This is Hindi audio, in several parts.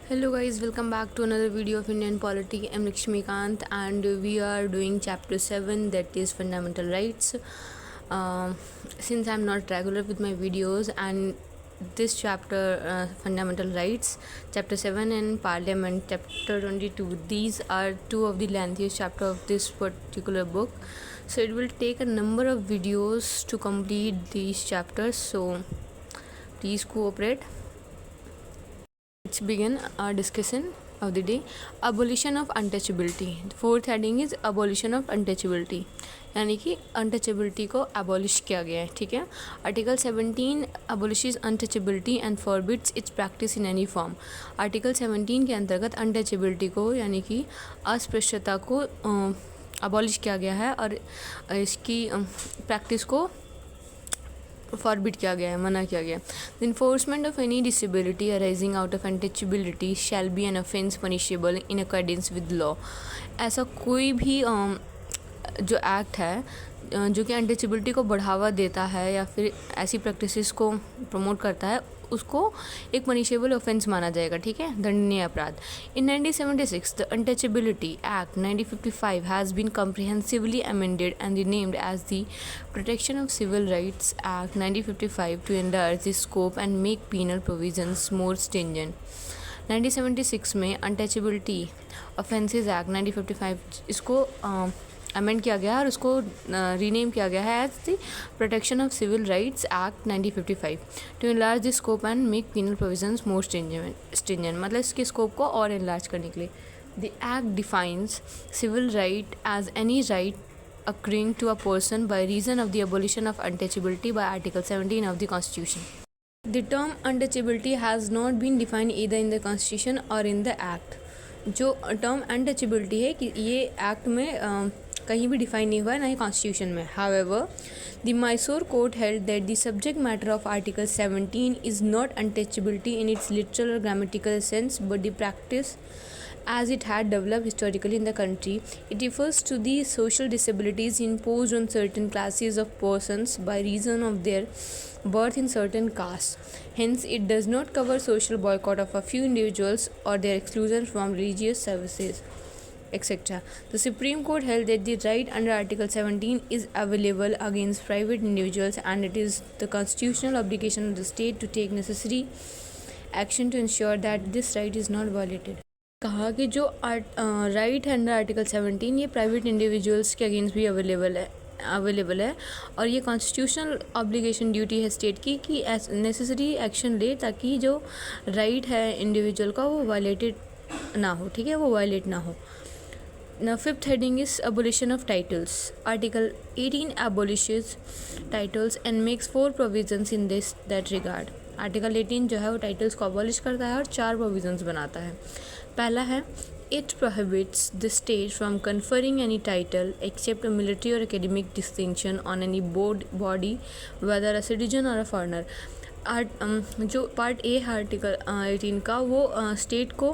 Hello guys, welcome back to another video of Indian Polity. I'm Lakshmikant and we are doing chapter 7, that is fundamental rights. Since I'm not regular with my videos, and this chapter, fundamental rights, chapter 7 and parliament, chapter 22, these are two of the lengthiest chapter of this particular book, so it will take a number of videos to complete these chapters, so please cooperate. Let's begin our discussion of the day. Abolition of untouchability. The fourth heading is abolition of untouchability, यानी कि अनटचेबिलिटी को abolish किया गया है. ठीक है. Article 17 abolishes untouchability and forbids its practice in any form. Article 17 के अंतर्गत अनटचेबिलिटी को यानी कि अस्पृश्यता को abolish किया गया है और इसकी प्रैक्टिस को फॉरबिड किया गया है, मना किया गया. The enforcement of any disability arising out of untouchability shall be an offence punishable in accordance with law. ऐसा कोई भी जो एक्ट है जो कि अनटचेबिलिटी को बढ़ावा देता है या फिर ऐसी प्रैक्टिसेस को प्रमोट करता है, उसको एक पनिशेबल ऑफेंस माना जाएगा. ठीक है, दंडनीय अपराध. In 1976 the untouchability act 1955 has been comprehensively amended and renamed as the protection of civil rights act 1955 to enlarge the scope and make penal provisions more stringent. 1976 में अनटचेबिलिटी ऑफेंसेस एक्ट 1955 इसको अमेंड किया गया और उसको रीनेम किया गया है as the protection of civil rights act 1955 to enlarge the scope and make penal provisions more stringent. मतलब इसके स्कोप को और एनलार्ज करने के लिए. The act defines civil right as any right occurring to a person by reason of the abolition of untouchability by Article 17 of the Constitution. The term untouchability has not been defined either in the Constitution or in the Act. जो टर्म अनटचेबिलिटी है कि ये एक्ट में कहीं भी डिफाइन नहीं हुआ है, ना ही कॉन्स्टिट्यूशन में. However the Mysore court held that the subject matter of article 17 is not untouchability in its literal or grammatical sense but the practice as it had developed historically in the country. It refers to the social disabilities imposed on certain classes of persons by reason of their birth in certain castes. Hence, it does not cover social boycott of a few individuals or their exclusion from religious services, etc. The Supreme Court held that the right under Article 17 is available against private individuals and it is the constitutional obligation of the state to take necessary action to ensure that this right is not violated. कहा कि जो राइट है अंडर आर्टिकल 17 ये प्राइवेट इंडिविजुअल्स के अगेंस्ट भी अवेलेबल है और ये कॉन्स्टिट्यूशनल ऑब्लिगेशन ड्यूटी है स्टेट की कि नेसेसरी एक्शन ले ताकि जो राइट है इंडिविजुअल का वो वायलेटेड ना हो. ठीक है, वो वायलेट ना हो. Now, fifth heading is abolition of titles. Article 18 abolishes titles and makes 4 provisions in that regard. Article 18 जो है वो टाइटल्स को अबॉलिश करता है और 4 प्रोविजंस बनाता है. पहला है it prohibits the state from conferring any title except a military or academic distinction on any body whether a citizen or a foreigner. जो पार्ट ए है आर्टिकल 18 का वो स्टेट को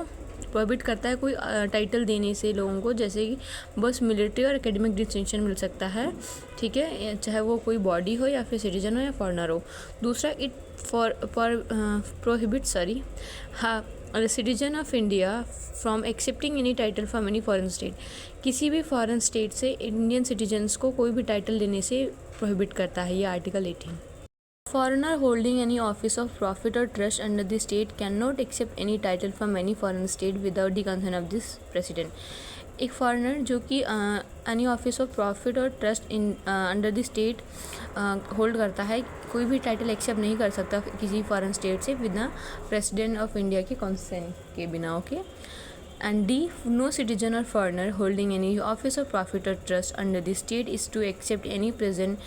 प्रोहिबिट करता है कोई टाइटल देने से लोगों को, जैसे कि बस मिलिट्री और एकेडमिक डिस्टिंक्शन मिल सकता है. ठीक है, चाहे वो कोई बॉडी हो या फिर सिटीजन हो या फॉरेनर हो. दूसरा it prohibit the citizen of India from accepting any title from any foreign state. किसी भी फॉरेन स्टेट से इंडियन सिटीजन्स को कोई भी टाइटल देने से प्रोहिबिट करता है ये article 18. Foreigner holding any office of profit or trust under the state cannot accept any title from any foreign state without the consent of this president. एक फॉरेनर जो कि एनी ऑफिस ऑफ प्रॉफिट और trust in under the state hold करता है, कोई भी टाइटल एक्सेप्ट नहीं कर सकता किसी फॉरेन स्टेट से बिना प्रेसिडेंट ऑफ इंडिया के कंसेंट के बिना. Okay. And D, no citizen or foreigner holding any office of profit or trust under the state is to accept any present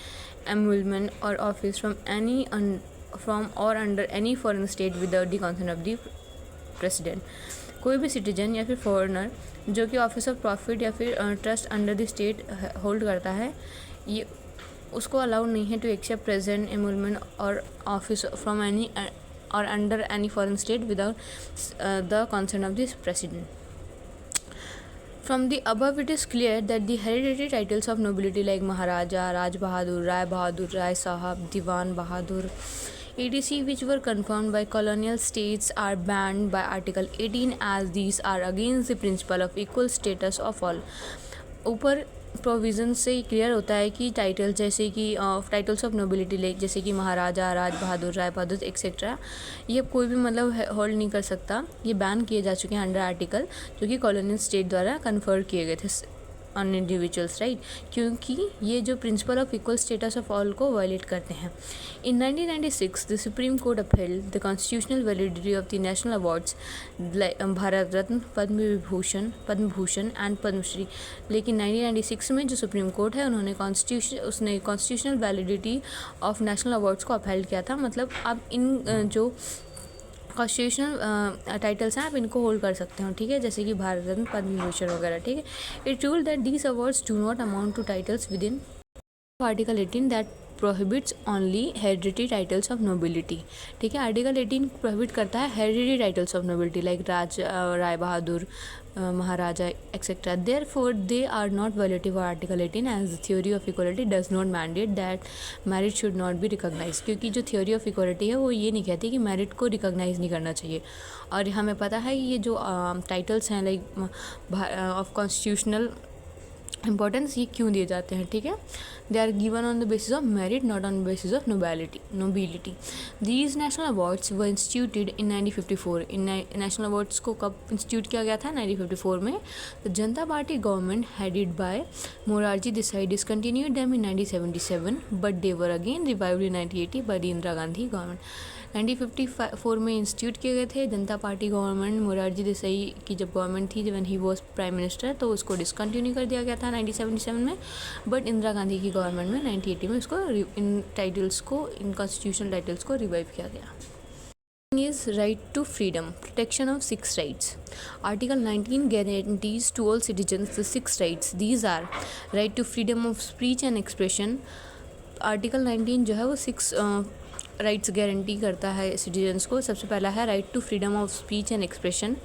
emolument or office from or under any foreign state without the consent of the president. कोई भी सिटीजन या फिर फॉरेनर जो कि ऑफिस ऑफ प्रॉफिट या फिर trust under the state hold करता है, ये उसको अलाउड नहीं है टू एक्सेप्ट प्रेजेंट एमोलमेंट और ऑफिस फ्रॉम एनी और under any foreign state without the consent of this president. From the above, it is clear that the hereditary titles of nobility like Maharaja, Raj Bahadur, Rai Bahadur, Rai Sahab, Diwan Bahadur, etc which were confirmed by colonial states are banned by Article 18 as these are against the principle of equal status of all. ऊपर प्रोविज़न से क्लियर होता है कि टाइटल जैसे कि टाइटल्स ऑफ नोबिलिटी लाइक जैसे कि महाराजा, राज बहादुर, राय बहादुर एक्सेट्रा, ये कोई भी मतलब होल्ड नहीं कर सकता. ये बैन किए जा चुके हैं अंडर आर्टिकल जो कि कॉलोनियल स्टेट द्वारा कन्फर किए गए थे ऑन इंडिविजुअल्स, राइट, क्योंकि ये जो principle of equal status of all को वायलेट करते हैं. In 1996 the supreme court upheld the constitutional validity of the national awards Bharat Ratna, Padma Bhushan and Padma Shri. लेकिन 1996 में जो सुप्रीम कोर्ट है उसने constitutional validity of national awards को अपहेल्ड किया था. मतलब अब इन जो कॉन्स्टिट्यूशनल टाइटल्स हैं आप इनको होल्ड कर सकते हो, ठीक है, जैसे कि भारत रत्न, पद्म भूषण वगैरह, ठीक है. It ruled that these awards do not amount to titles within article 18 that prohibits only hereditary titles of nobility. ठीक है, आर्टिकल 18 प्रोहिबिट करता है hereditary titles of nobility like Rai Bahadur, Maharaja etcetera. Therefore they are not violative of article 18 as the theory of equality does not mandate that merit should not be recognise. क्योंकि जो थ्योरी ऑफ इक्वालिटी है वो ये नहीं कहती कि मैरिट को रिकॉग्नाइज नहीं करना चाहिए. और हमें पता है ये जो टाइटल्स हैं लाइक ऑफ कॉन्स्टिट्यूशनल इंपॉर्टेंस ये क्यों दिए जाते हैं, ठीक है. They are given on the basis of merit not on the basis of nobility. These national awards were instituted in 1954. इन नेशनल अवार्ड्स को कब इंस्टीट्यूट किया गया था? 1954 में. तो जनता party government headed by Morarji Desai discontinued them in 1977 but they were again revived in 1980 by the Indira Gandhi government. 1954 में इंस्टीट्यूट किए गए थे. जनता पार्टी गवर्नमेंट मोरारजी देसाई की जब गवर्नमेंट थी, जब ही वॉज प्राइम मिनिस्टर, तो उसको डिसकंटिन्यू कर दिया गया था 1977 में. बट इंदिरा गांधी की गवर्नमेंट में 1980 में उसको इन कॉन्स्टिट्यूशनल टाइटल्स को रिवाइव किया गया. Is right to freedom, protection of 6 rights. Article 19 guarantees to all citizens the 6 rights. These are right to freedom of speech and expression. Article 19 जो है वो 6 राइट्स गारंटी करता है सिटीजन्स को. सबसे पहला है right to freedom of speech and expression.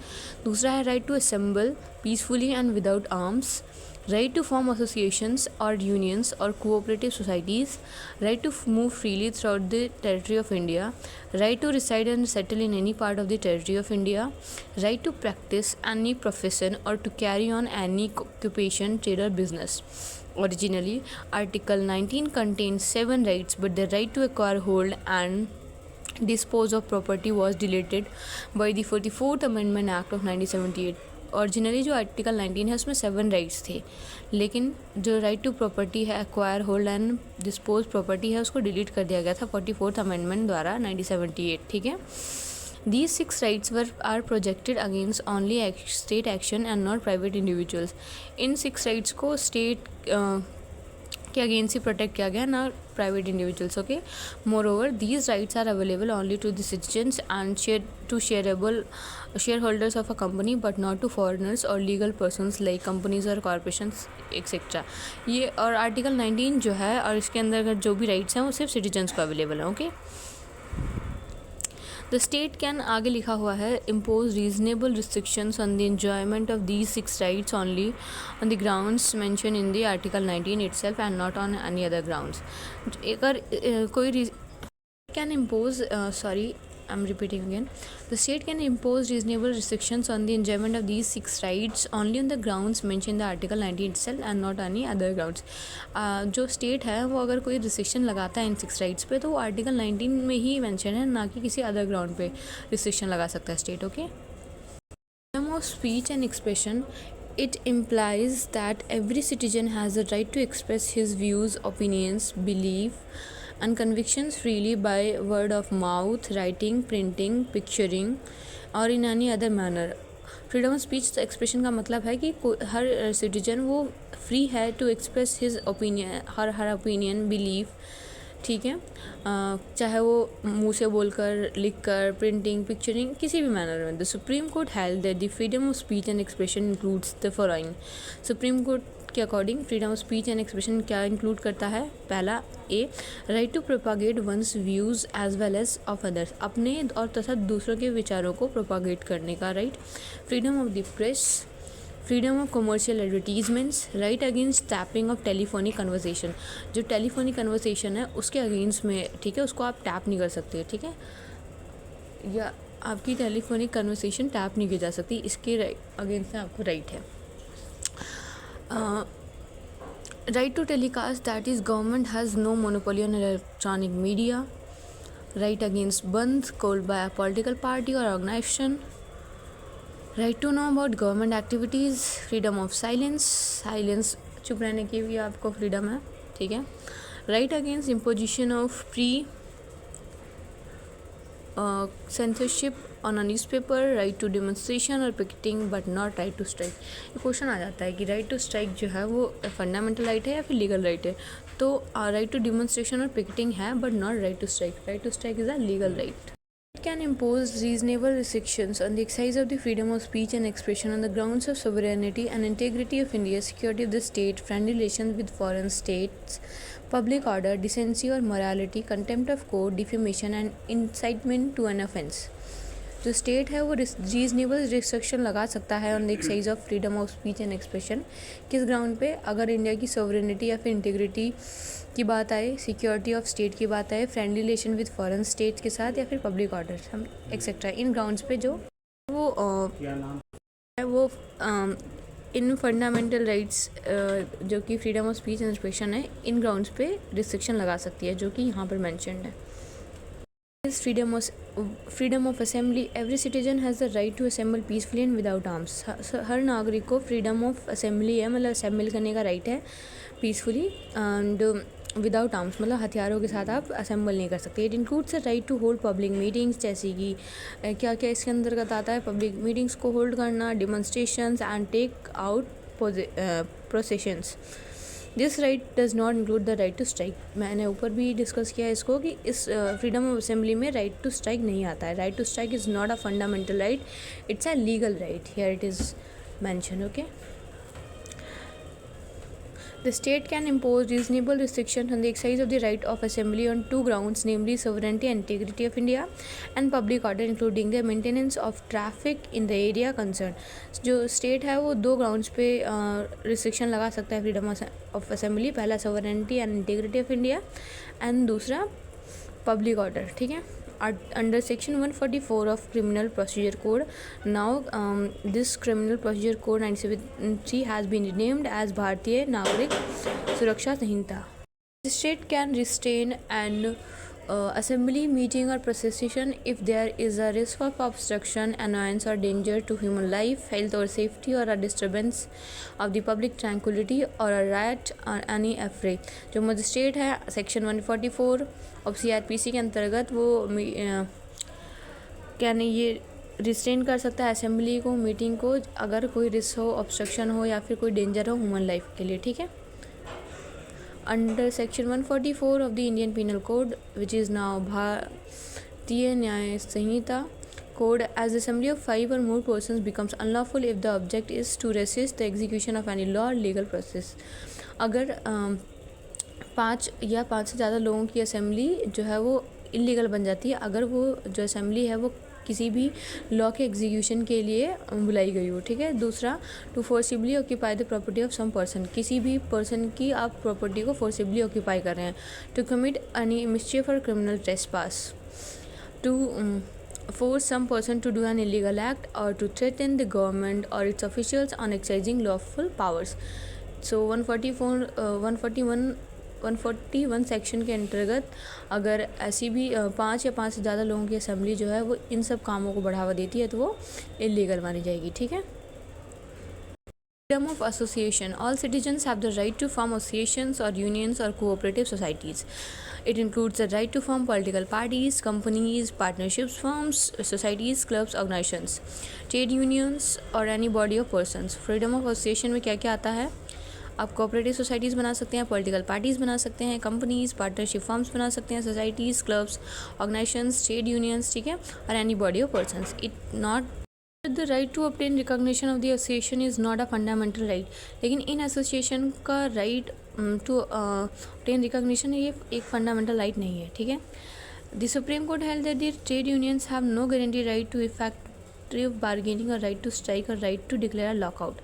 दूसरा है right to assemble peacefully and without arms. Right to form associations or unions or cooperative societies. Right to move freely throughout the territory of India. Right to reside and settle in any part of the territory of India. Right to practice any profession or to carry on any occupation, trade or business. Originally, Article 19 contains 7 rights, but the right to acquire, hold and dispose of property was deleted by the 44th Amendment Act of 1978. Originally जो आर्टिकल 19 है उसमें 7 राइट्स थे, लेकिन जो राइट टू प्रॉपर्टी है, acquire, hold and dispose property है, उसको डिलीट कर दिया गया था 44th अमेंडमेंट द्वारा 1978. ठीक है. These 6 rights are projected against only state action and not private individuals. इन 6 rights को स्टेट के अगेंस्ट ही प्रोटेक्ट किया गया, ना private individuals. Okay. Moreover these rights are available only to the citizens and shareholders of a company but not to foreigners और लीगल पर्सनस लाइक कंपनीज और कॉरपोरेशंस एक्सेट्रा. ये और आर्टिकल 19 जो है और इसके अंदर जो भी राइट्स हैं वो सिर्फ सिटीजन्स को अवेलेबल हैं. ओके. द स्टेट कैन, आगे लिखा हुआ है, impose reasonable restrictions on the enjoyment of these 6 rights only on the grounds mention in the article 19 itself and not on any other grounds. अगर कोई can impose I'm repeating again. The state can impose reasonable restrictions on the enjoyment of these 6 rights only on the grounds mentioned in the Article 19 itself and not any other grounds. जो स्टेट है वो अगर कोई रिस्ट्रिक्शन लगाता है इन 6 राइट्स पे तो वो आर्टिकल 19 में ही मेंशन है, ना कि किसी अदर ग्राउंड पे रिस्ट्रिक्शन लगा सकता है state. Okay. Freedom of speech and expression. It implies that every citizen has the right to express his views, opinions, belief and convictions freely by word of mouth, writing, printing, picturing or in any other manner. Freedom of speech expression का मतलब है कि हर सिटीजन वो फ्री है टू एक्सप्रेस हिज ओपिनियन, हर ओपिनियन, बिलीफ. ठीक है. चाहे वो मुंह से बोलकर, लिखकर, प्रिंटिंग, पिक्चरिंग, किसी भी मैनर में. The supreme court held that the freedom of speech and expression includes the following. Supreme court के according freedom of speech and expression क्या इंक्लूड करता है? पहला, A, right to propagate one's views as well as of others. अपने और तथा दूसरों के विचारों को प्रोपागेट करने का right. Freedom of the press, freedom of commercial advertisements, right against tapping of telephonic conversation, जो टेलीफोनिक कन्वर्सेशन है उसके अगेंस्ट में, ठीक है, उसको आप टैप नहीं कर सकते, ठीक है, या आपकी टेलीफोनिक कन्वर्सेशन टैप नहीं की जा सकती, इसके अगेंस्ट में आपको राइट है। Right to telecast, that is government has no monopoly on electronic media, right against bandh called by a political party or organisation, right to know about government activities, freedom of silence, silence चुप रहने की भी आपको फ्रीडम है, ठीक है, right against imposition of pre censorship on a newspaper, right to demonstration और picketing but not right to strike. ये क्वेश्चन आ जाता है कि राइट टू स्ट्राइक जो है वो फंडामेंटल राइट है या फिर लीगल राइट है, तो राइट टू डेमोन्स्ट्रेशन और पिकेटिंग है but not right to strike, right to strike is a legal right. It can impose reasonable restrictions on the exercise of the freedom of speech and expression on the grounds of sovereignty and integrity of India, security of the state, friendly relations with foreign states, public order, decency or morality, contempt of court, defamation and incitement to an offence. जो स्टेट है वो रीजनेबल रिस्ट्रिक्शन लगा सकता है on the exercise of freedom of speech and expression, किस ग्राउंड पे, अगर इंडिया की सोवरेनिटी या फिर इंटीग्रिटी की बात आए, सिक्योरिटी ऑफ स्टेट की बात आए, friendly relation with foreign state के साथ, या फिर पब्लिक ऑर्डर हम एक्सेट्रा, इन ग्राउंड्स पे जो वो इन फंडामेंटल राइट्स जो कि freedom of speech and expression है, इन ग्राउंड्स पे रिस्ट्रिक्शन लगा सकती है, जो कि यहाँ पर मैंशनड है। Freedom of assembly, every citizen has the right to assemble peacefully and without arms, हर नागरिक को फ्रीडम ऑफ असेंबली है, मतलब असेंबल करने का राइट है पीसफुली एंड विदाउट आर्म्स, मतलब हथियारों के साथ आप असेंबल नहीं कर सकते। It includes the right to hold public meetings, जैसे कि क्या क्या इसके अंतर्गत आता है, पब्लिक मीटिंग्स को होल्ड करना, demonstrations and take out processions. This right does not include the right to strike, मैंने ऊपर भी डिस्कस किया इसको कि इस फ्रीडम ऑफ असेंबली में राइट टू स्ट्राइक नहीं आता है, right to strike is not a fundamental right, it's a legal right, here it is mention, okay. The state can impose reasonable restrictions on the exercise of the right of assembly on two grounds, namely sovereignty and integrity of India and public order, including the maintenance of traffic in the area concerned. जो स्टेट है वो दो ग्राउंड्स पे रिस्ट्रिक्शन लगा सकता है फ्रीडम ऑफ असेंबली, पहला sovereignty and integrity of India and दूसरा पब्लिक ऑर्डर, ठीक है, under section 144 of criminal procedure code. Now this criminal procedure code 1973 has been renamed as Bharatiya Nagarik Suraksha Sanhita. The state can restrain an assembly, meeting or procession if there is a risk of obstruction, annoyance or danger to human life, health or safety, or a disturbance of the public tranquility or a riot or any affray. जो मजिस्ट्रेट है सेक्शन 144 ऑफ CRPC के अंतर्गत वो क्या नहीं ये रिस्ट्रेन कर सकता है असेंबली को, मीटिंग को, अगर कोई रिस्क हो, ऑब्स्ट्रक्शन हो या फिर कोई डेंजर हो ह्यूमन लाइफ के लिए, ठीक है। Under section 144 of the Indian Penal Code, which is now Bharatiya Nyaya Sanhita Code, as assembly of 5 or more persons becomes unlawful if the object is to resist the execution of any law or legal process. अगर 5 या 5 से ज़्यादा लोगों की असेंबली जो है वो इलीगल बन जाती है अगर वो जो असेंबली है वो किसी भी लॉ के एग्जीक्यूशन के लिए बुलाई गई हो, ठीक है। दूसरा, to forcibly occupy the property of some person, किसी भी पर्सन की आप प्रॉपर्टी को फोर्सिबली ऑक्यूपाई कर रहे हैं। टू कमिट एनी मिस्चिफ और criminal trespass, to force some person to do an illegal act or to threaten the government or its officials on exercising lawful powers. So 141 section के अंतर्गत अगर ऐसी भी 5 या 5 से ज़्यादा लोगों की असेंबली जो है वो इन सब कामों को बढ़ावा देती है तो वो इलीगल मानी जाएगी, ठीक है। Freedom of association. All citizens have the right to form associations or unions or cooperative societies. It includes the right to form political parties, companies, partnerships, firms, societies, clubs, organizations, trade unions or any body of persons. Freedom of association में क्या क्या आता है? आप कोऑपरेटिव सोसाइटीज़ बना सकते हैं, पॉलिटिकल पार्टीज़ बना सकते हैं, कंपनीज़, पार्टनरशिप फर्म्स बना सकते हैं, societies, clubs, organisations, trade unions, ठीक है, और any body of persons. It not the right to obtain recognition of the association is not a fundamental right, लेकिन इन एसोसिएशन का राइट टू ऑब्टेन रिकॉग्निशन ये एक फंडामेंटल राइट नहीं है, ठीक है। The supreme court held that the trade unions have no guarantee right to effect collective bargaining, a right to strike, a right to declare a lockout.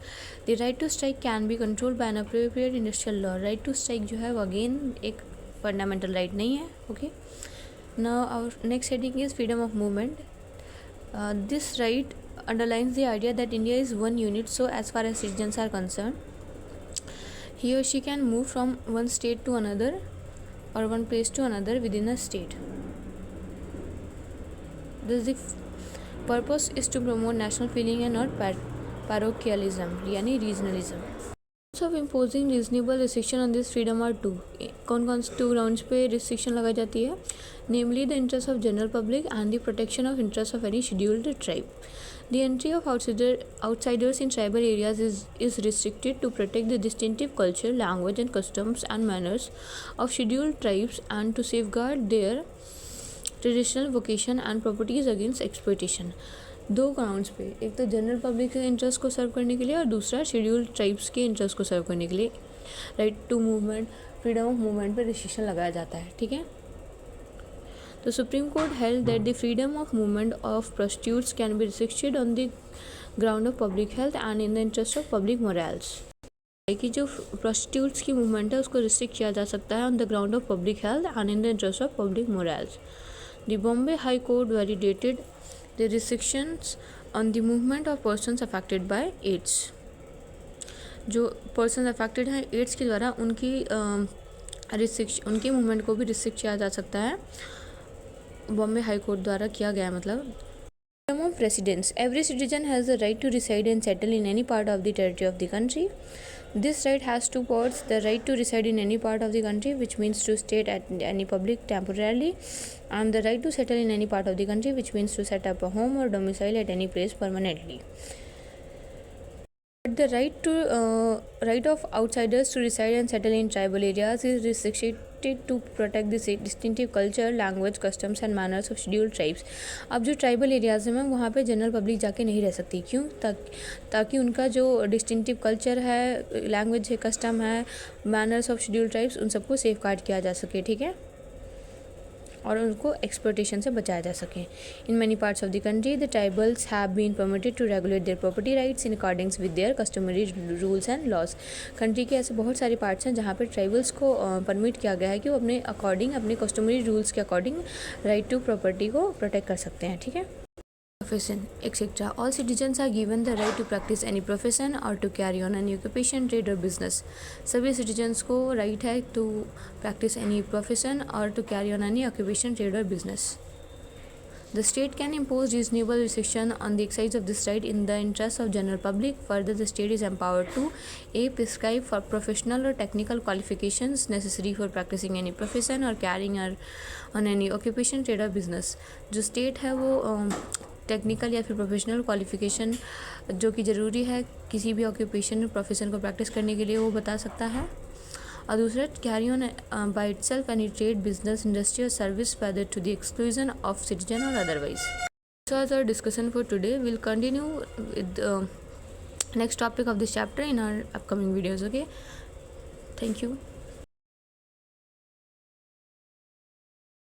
The right to strike can be controlled by an appropriate industrial law. Right to strike जो है वो again एक fundamental right नहीं है. Okay. Now our next heading is freedom of movement. This right underlines the idea that India is one unit, so as far as citizens are concerned, he or she can move from one state to another or one place to another within a state. Thus the purpose is to promote national feeling and not parochialism यानी regionalism. Of imposing reasonable restriction on this freedom are two. कौन कौन से 2 grounds पे restriction लगाई जाती है? Namely the interest of general public and the protection of interest of any scheduled tribe. The entry of outsiders in tribal areas is restricted to protect the distinctive culture, language and customs and manners of scheduled tribes and to safeguard their traditional vocation and properties against exploitation. 2 grounds पे, एक तो जनरल पब्लिक के इंटरेस्ट को सर्व करने के लिए और दूसरा शेड्यूल्ड ट्राइब्स के इंटरेस्ट को सर्व करने के लिए right to movement, freedom of movement पे रिस्ट्रिक्शन लगाया जाता है. ठीक है. तो supreme court held that the freedom of movement of prostitutes can be restricted on the ground of public health and in the interest of public morals. कि जो प्रोस्टिट्यूट्स की मूवमेंट है उसको रिस्ट्रिक्ट किया जा सकता है on the ground of public health and in the interest of public morals. The Bombay High Court validated the restrictions on the movement of persons affected by AIDS. जो persons affected हैं AIDS के द्वारा उनकी उनके मूवमेंट को भी रिस्ट्रिक्ट किया जा सकता है. बॉम्बे हाई कोर्ट द्वारा किया गया. मतलब freedom of residence. Every citizen has the right to reside and settle in any part of the territory of the country. This right has 2 parts: the right to reside in any part of the country, which means to stay at any public temporarily, and the right to settle in any part of the country, which means to set up a home or domicile at any place permanently. But the right of outsiders to reside and settle in tribal areas is restricted to protect the distinctive culture, language, customs and manners of scheduled tribes. अब जो ट्राइबल एरियाज़ में वहाँ पे जनरल पब्लिक जाके नहीं रह सकती. क्यों? ताकि उनका जो डिस्टिंक्टिव कल्चर है, लैंग्वेज है, कस्टम है, मैनर्स ऑफ शेड्यूल्ड ट्राइब्स, उन सबको सेफ गार्ड किया जा सके. ठीक है. और उनको एक्सप्लॉयटेशन से बचाया जा सके. In many parts of the country the tribals have been permitted to regulate their property rights in accordings with their customary rules and laws. Country के ऐसे बहुत सारे पार्ट्स हैं जहाँ पर ट्राइबल्स को परमिट किया गया है कि वो अपने अकॉर्डिंग, अपने कस्टमरी रूल्स के अकॉर्डिंग राइट टू प्रॉपर्टी को प्रोटेक्ट कर सकते हैं. ठीक है. Profession, etc. All citizens are given the right to practice any profession or to carry on any occupation, trade or business. सभी citizens को right है to practice any profession or to carry on any occupation, trade or business. The state can impose reasonable restriction on the exercise of this right in the interest of general public. Further, the state is empowered to a prescribe for professional or technical qualifications necessary for practicing any profession or carrying on any occupation, trade or business. जो state है वो टेक्निकल या फिर प्रोफेशनल क्वालिफिकेशन जो कि ज़रूरी है किसी भी ऑक्यूपेशन प्रोफेशन को प्रैक्टिस करने के लिए वो बता सकता है. और दूसरा carry on by itself any trade, business, industry और service whether to the exclusion of citizen और otherwise. This was our discussion for today. Will continue with next topic of this chapter in our upcoming videos. Okay, thank you.